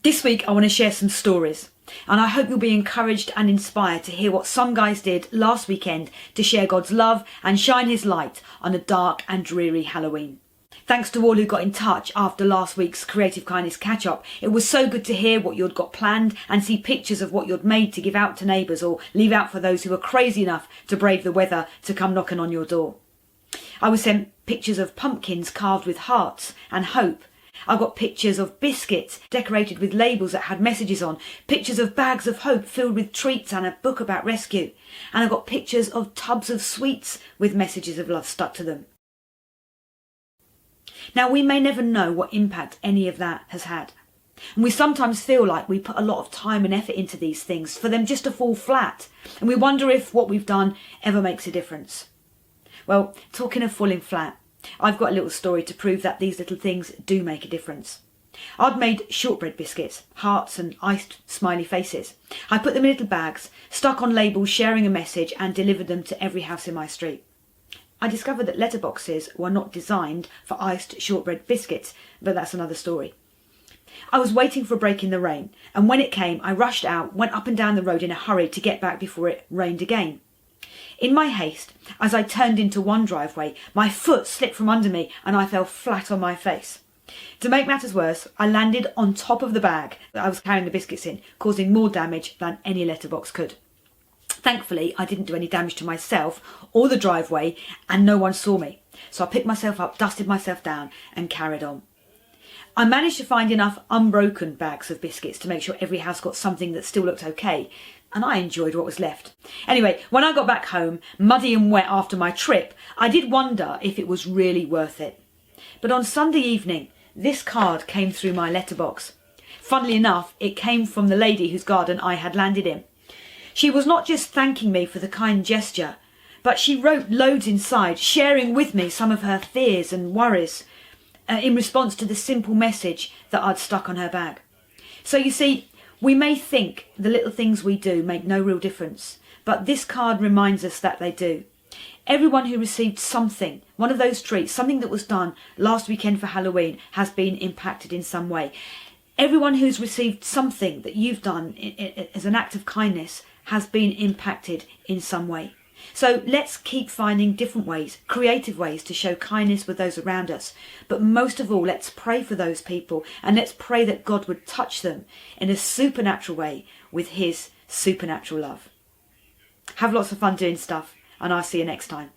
This week I want to share some stories, and I hope you'll be encouraged and inspired to hear what some guys did last weekend to share God's love and shine his light on a dark and dreary Halloween. Thanks to all who got in touch after last week's Creative Kindness catch-up. It was so good to hear what you'd got planned and see pictures of what you'd made to give out to neighbours or leave out for those who were crazy enough to brave the weather to come knocking on your door. I was sent pictures of pumpkins carved with hearts and hope. I got pictures of biscuits decorated with labels that had messages on, pictures of bags of hope filled with treats and a book about rescue. And I got pictures of tubs of sweets with messages of love stuck to them. Now, we may never know what impact any of that has had. And we sometimes feel like we put a lot of time and effort into these things for them just to fall flat. And we wonder if what we've done ever makes a difference. Well, talking of falling flat, I've got a little story to prove that these little things do make a difference. I'd made shortbread biscuits, hearts and iced smiley faces. I put them in little bags, stuck on labels sharing a message and delivered them to every house in my street. I discovered that letterboxes were not designed for iced shortbread biscuits, but that's another story. I was waiting for a break in the rain, and when it came, I rushed out, went up and down the road in a hurry to get back before it rained again. In my haste, as I turned into one driveway, my foot slipped from under me and I fell flat on my face. To make matters worse, I landed on top of the bag that I was carrying the biscuits in, causing more damage than any letterbox could. Thankfully, I didn't do any damage to myself or the driveway and no one saw me. So I picked myself up, dusted myself down and carried on. I managed to find enough unbroken bags of biscuits to make sure every house got something that still looked okay, and I enjoyed what was left. Anyway, when I got back home, muddy and wet after my trip, I did wonder if it was really worth it. But on Sunday evening, this card came through my letterbox. Funnily enough, it came from the lady whose garden I had landed in. She was not just thanking me for the kind gesture, but she wrote loads inside, sharing with me some of her fears and worries in response to the simple message that I'd stuck on her bag. So you see, we may think the little things we do make no real difference, but this card reminds us that they do. Everyone who received something, one of those treats, something that was done last weekend for Halloween, has been impacted in some way. Everyone who's received something that you've done as an act of kindness has been impacted in some way. So let's keep finding different ways, creative ways to show kindness with those around us. But most of all, let's pray for those people and let's pray that God would touch them in a supernatural way with his supernatural love. Have lots of fun doing stuff, and I'll see you next time.